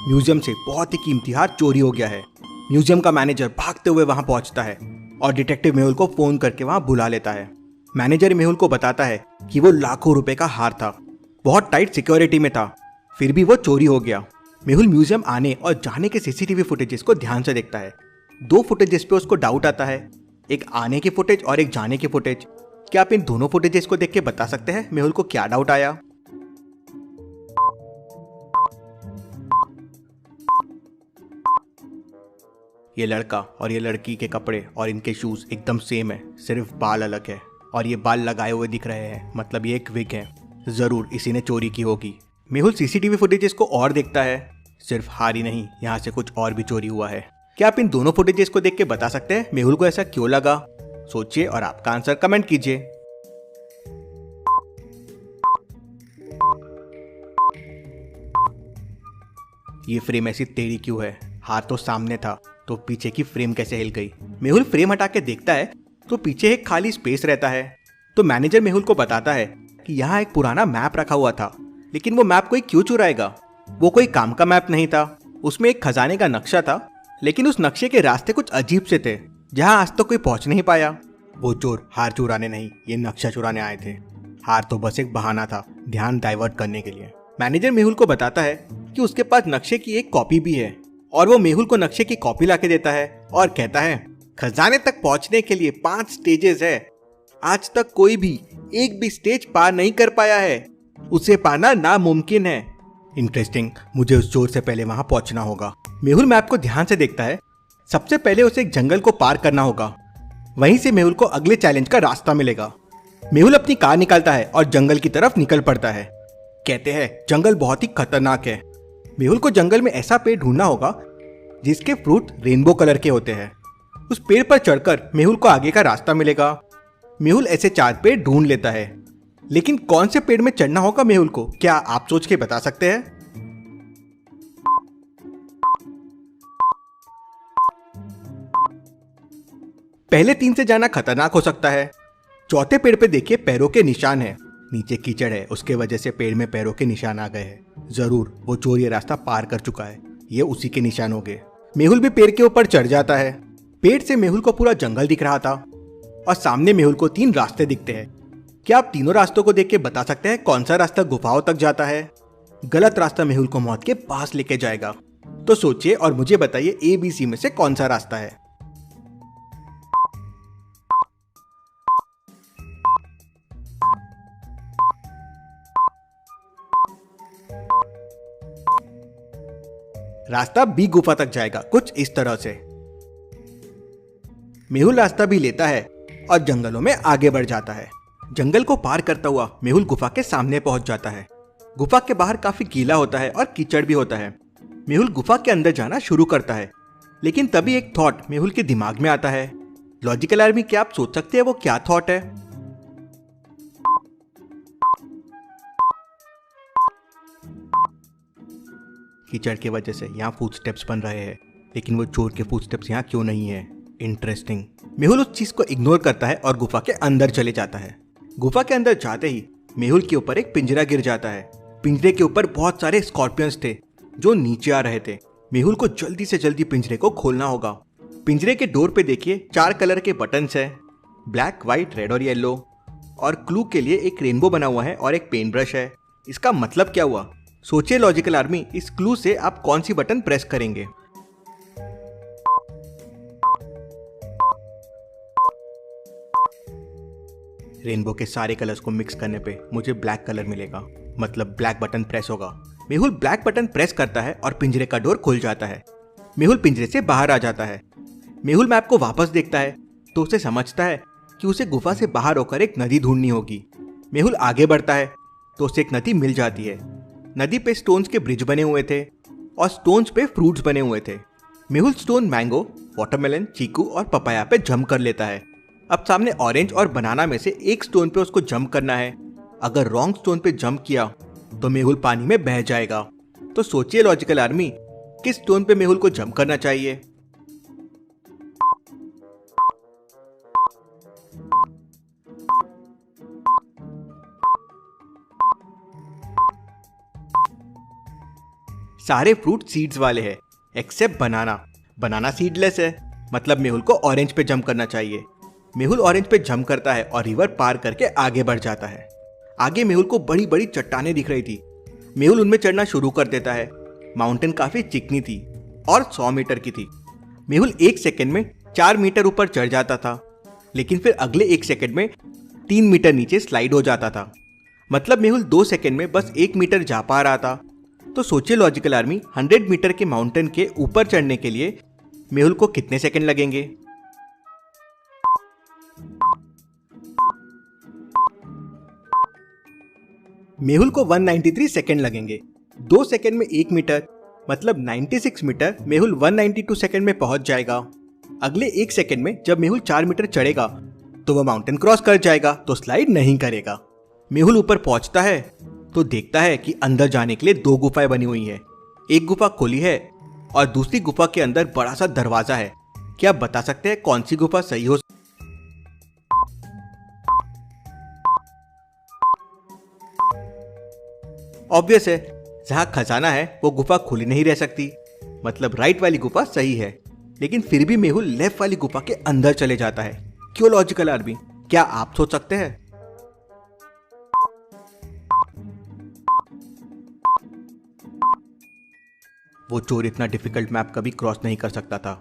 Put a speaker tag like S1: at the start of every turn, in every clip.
S1: Museum से बहुत ही कीमती हार चोरी हो गया है। म्यूजियम का मैनेजर भागते हुए वहां पहुंचता है और डिटेक्टिव मेहुल को फोन करके वहां बुला लेता है। मैनेजर मेहुल को बताता है कि वो लाखों रुपए का हार था, बहुत टाइट सिक्योरिटी में था, फिर भी वो चोरी हो गया। मेहुल म्यूजियम आने और जाने के सीसीटीवी फुटेजेस को ध्यान से देखता है। दो फुटेजेस पे उसको डाउट आता है, एक आने की फुटेज और एक जाने की फुटेज। क्या आप इन दोनों फुटेजेस को देख के बता सकते हैं मेहुल को क्या डाउट आया? ये लड़का और ये लड़की के कपड़े और इनके शूज एकदम सेम है, सिर्फ बाल अलग है और ये बाल लगाए हुए दिख रहे हैं, मतलब ये एक विग है। जरूर इसी ने चोरी की होगी। मेहुल सीसीटीवी फुटेजेस को और देखता है, सिर्फ हार ही नहीं, यहाँ से कुछ और भी चोरी हुआ है। क्या आप इन दोनों फुटेजेस को देख के बता सकते हैं मेहुल को ऐसा क्यों लगा? सोचिए और आपका आंसर कमेंट कीजिए। ये फ्रेम ऐसी टेढ़ी क्यों है? हाथ तो सामने था, तो पीछे की फ्रेम कैसे हिल गई? मेहुल फ्रेम हटा के देखता है तो पीछे एक खाली स्पेस रहता है। तो मैनेजर मेहुल को बताता है कि यहाँ एक पुराना मैप रखा हुआ था, लेकिन वो मैप कोई क्यों चुराएगा? वो कोई काम का मैप नहीं था, उसमें एक खजाने का नक्शा था, लेकिन उस नक्शे के रास्ते कुछ अजीब से थे, जहाँ आज तक कोई पहुंच नहीं पाया। वो चोर हार चुराने नहीं, ये नक्शा चुराने आए थे। हार तो बस एक बहाना था, ध्यान डाइवर्ट करने के लिए। मैनेजर मेहुल को बताता है कि उसके पास नक्शे की एक कॉपी भी है और वो मेहुल को नक्शे की कॉपी लाके देता है और कहता है खजाने तक पहुंचने के लिए 5 स्टेजेस है, आज तक कोई भी एक भी स्टेज पार नहीं कर पाया है, उसे पाना नामुमकिन है। इंटरेस्टिंग, मुझे उस चोर से पहले वहां पहुंचना होगा। मेहुल मैप को ध्यान से देखता है। सबसे पहले उसे एक जंगल को पार करना होगा, वहीं से मेहुल को अगले चैलेंज का रास्ता मिलेगा। मेहुल अपनी कार निकालता है और जंगल की तरफ निकल पड़ता है। कहते हैं जंगल बहुत ही खतरनाक है। मेहुल को जंगल में ऐसा पेड़ ढूंढना होगा जिसके फ्रूट रेनबो कलर के होते हैं। उस पेड़ पर चढ़कर मेहुल को आगे का रास्ता मिलेगा। मेहुल ऐसे 4 पेड़ ढूंढ लेता है, लेकिन कौन से पेड़ में चढ़ना होगा मेहुल को, क्या आप सोच के बता सकते हैं? पहले 3 से जाना खतरनाक हो सकता है। चौथे पेड़ पे देखिए पैरों के निशान है, नीचे कीचड़ है, उसके वजह से पेड़ में पैरों के निशान आ गए हैं। जरूर वो चोर ये रास्ता पार कर चुका है, ये उसी के निशान हो गए। मेहुल भी पेड़ के ऊपर चढ़ जाता है। पेड़ से मेहुल को पूरा जंगल दिख रहा था और सामने मेहुल को 3 रास्ते दिखते हैं। क्या आप तीनों रास्तों को देख के बता सकते हैं कौन सा रास्ता गुफाओं तक जाता है? गलत रास्ता मेहुल को मौत के पास लेके जाएगा। तो सोचिए और मुझे बताइए ABC में से कौन सा रास्ता है? रास्ता B गुफा तक जाएगा, कुछ इस तरह से। मेहुल रास्ता भी लेता है और जंगलों में आगे बढ़ जाता है। जंगल को पार करता हुआ मेहुल गुफा के सामने पहुंच जाता है। गुफा के बाहर काफी गीला होता है और कीचड़ भी होता है। मेहुल गुफा के अंदर जाना शुरू करता है, लेकिन तभी एक थॉट मेहुल के दिमाग में आता है। लॉजिकल आर्मी, क्या आप सोच सकते हैं वो क्या थॉट है? कीचड़ की वजह से यहाँ फुटस्टेप्स बन रहे हैं, लेकिन वो चोर के फुटस्टेप्स यहाँ क्यों नहीं है? इंटरेस्टिंग। मेहुल उस चीज को इग्नोर करता है और गुफा के अंदर चले जाता है। गुफा के अंदर जाते ही मेहुल के ऊपर एक पिंजरा गिर जाता है। पिंजरे के ऊपर बहुत सारे स्कॉर्पियंस थे जो नीचे आ रहे थे। मेहुल को जल्दी से जल्दी पिंजरे को खोलना होगा। पिंजरे के डोर पे देखिए 4 कलर के बटन्स है, ब्लैक, व्हाइट, रेड और येलो, और क्लू के लिए एक रेनबो बना हुआ है और एक पेन ब्रश है। इसका मतलब क्या हुआ? सोचिए लॉजिकल आर्मी, इस क्लू से आप कौन सी बटन प्रेस करेंगे? रेनबो के सारे कलर्स को मिक्स करने पे मुझे ब्लैक कलर मिलेगा, मतलब ब्लैक बटन प्रेस होगा। मेहुल ब्लैक बटन प्रेस करता है और पिंजरे का डोर खुल जाता है। मेहुल पिंजरे से बाहर आ जाता है। मेहुल मैप को वापस देखता है तो उसे समझता है कि उसे गुफा से बाहर होकर एक नदी ढूंढनी होगी। मेहुल आगे बढ़ता है तो उसे एक नदी मिल जाती है। नदी पे स्टोन्स के ब्रिज बने हुए थे और स्टोन्स पे फ्रूट्स बने हुए थे। मेहुल स्टोन मैंगो, वाटरमेलन, चीकू और पपाया पे जंप कर लेता है। अब सामने ऑरेंज और बनाना में से एक स्टोन पे उसको जंप करना है। अगर रॉन्ग स्टोन पे जंप किया तो मेहुल पानी में बह जाएगा। तो सोचिए लॉजिकल आर्मी, किस स्टोन पे मेहुल को जंप करना चाहिए? सारे फ्रूट सीड्स वाले हैं एक्सेप्ट बनाना। बनाना सीडलेस है, मतलब मेहुल को ऑरेंज पे जंप करना चाहिए। मेहुल ऑरेंज पे जंप करता है और रिवर पार करके आगे बढ़ जाता है। आगे मेहुल को बड़ी बड़ी चट्टानें दिख रही थी। मेहुल उनमें चढ़ना शुरू कर देता है। माउंटेन काफी चिकनी थी और 100 मीटर की थी। मेहुल 1 सेकंड में 4 मीटर ऊपर चढ़ जाता था, लेकिन फिर अगले 1 सेकंड में 3 मीटर नीचे स्लाइड हो जाता था। मतलब मेहुल 2 सेकंड में बस 1 मीटर जा पा रहा था। तो सोचिए लॉजिकल आर्मी, 100 मीटर के माउंटेन के ऊपर चढ़ने के लिए मेहुल को कितने सेकंड लगेंगे? मेहुल को 193 सेकंड लगेंगे। 2 सेकंड में 1 मीटर, मतलब 96 मीटर मेहुल 192 सेकंड में पहुंच जाएगा। अगले 1 सेकंड में जब मेहुल 4 मीटर चढ़ेगा तो वह माउंटेन क्रॉस कर जाएगा, तो स्लाइड नहीं करेगा। मेहुल ऊपर पहुंचता है तो देखता है कि अंदर जाने के लिए 2 गुफाएं बनी हुई हैं। एक गुफा खुली है और दूसरी गुफा के अंदर बड़ा सा दरवाजा है। क्या आप बता सकते हैं कौन सी गुफा सही हो? ऑब्वियस है, जहां खजाना है वो गुफा खुली नहीं रह सकती, मतलब राइट वाली गुफा सही है। लेकिन फिर भी मेहुल लेफ्ट वाली गुफा के अंदर चले जाता है। क्यों लॉजिकल आर्मी? क्या आप सोच सकते हैं? वो चोर इतना डिफिकल्ट मैप कभी क्रॉस नहीं कर सकता था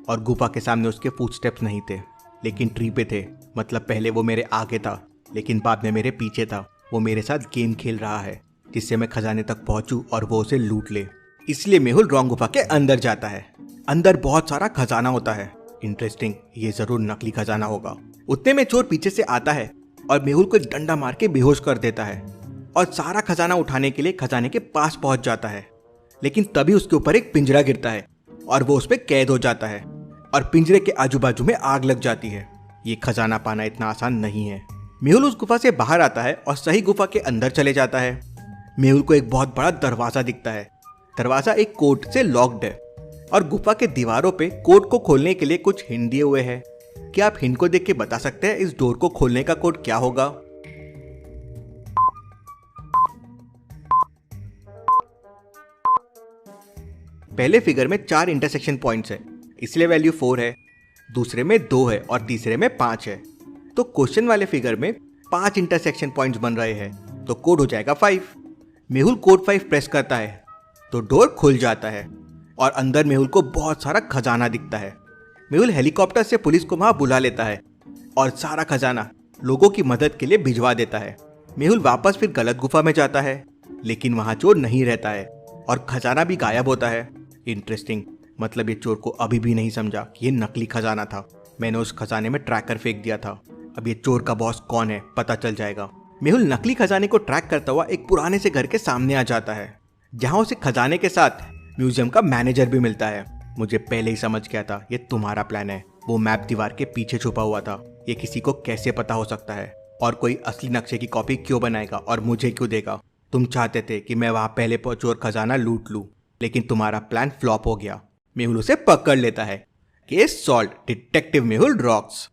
S1: और गुफा के सामने उसके फुटस्टेप्स नहीं थे, लेकिन ट्री पे थे। मतलब पहले वो मेरे आगे था, लेकिन बाद में मेरे पीछे था। वो मेरे साथ गेम खेल रहा है जिससे मैं खजाने तक पहुंचूं और वो उसे लूट ले। इसलिए मेहुल रॉन्ग गुफा के अंदर जाता है। अंदर बहुत सारा खजाना होता है। इंटरेस्टिंग, ये जरूर नकली खजाना होगा। उतने में चोर पीछे से आता है और मेहुल को डंडा मार के बेहोश कर देता है और सारा खजाना उठाने के लिए खजाने के पास पहुंच जाता है। लेकिन तभी उसके ऊपर एक पिंजरा गिरता है और वो उस पर कैद हो जाता है और पिंजरे के आजू बाजू में आग लग जाती है। ये खजाना पाना इतना आसान नहीं है। मेहुल उस गुफा से बाहर आता है और सही गुफा के अंदर चले जाता है। मेहुल को एक बहुत बड़ा दरवाजा दिखता है। दरवाजा एक कोड से लॉक्ड है और गुफा के दीवारों पे कोड को खोलने के लिए कुछ हिंट दिए हुए हैं। क्या आप हिंट को देख के बता सकते हैं इस डोर को खोलने का कोड क्या होगा? पहले फिगर में 4 इंटरसेक्शन पॉइंट्स है, इसलिए वैल्यू 4 है। दूसरे में 2 है और तीसरे में 5 है। तो क्वेश्चन वाले फिगर में 5 इंटरसेक्शन पॉइंट्स बन रहे हैं, तो कोड हो जाएगा 5। मेहुल कोड 5 प्रेस करता है तो डोर खुल जाता है और अंदर मेहुल को बहुत सारा खजाना दिखता है। मेहुल हेलीकॉप्टर से पुलिस को वहां बुला लेता है और सारा खजाना लोगों की मदद के लिए भिजवा देता है। मेहुल वापस फिर गलत गुफा में जाता है, लेकिन वहां चोर नहीं रहता है और खजाना भी गायब होता है। इंटरेस्टिंग, मतलब ये चोर को अभी भी नहीं समझा कि ये नकली खजाना था। मैंने उस खजाने में ट्रैकर फेंक दिया था। अब ये चोर का बॉस कौन है पता चल जाएगा। मेहुल नकली खजाने को ट्रैक करता हुआ एक पुराने से घर के सामने आ जाता है, जहां उसे खजाने के साथ म्यूजियम का मैनेजर भी मिलता है। मुझे पहले ही समझ गया था ये तुम्हारा प्लान है। वो मैप दीवार के पीछे छुपा हुआ था। ये किसी को कैसे पता हो सकता है? और कोई असली नक्शे की कॉपी क्यों बनाएगा और मुझे क्यों देगा? तुम चाहते थे कि मैं वहां पहले पहुंचूं और खजाना लूट लूं, लेकिन तुम्हारा प्लान फ्लॉप हो गया। मेहुल उसे पकड़ लेता है। Case solve, detective Mehul rocks.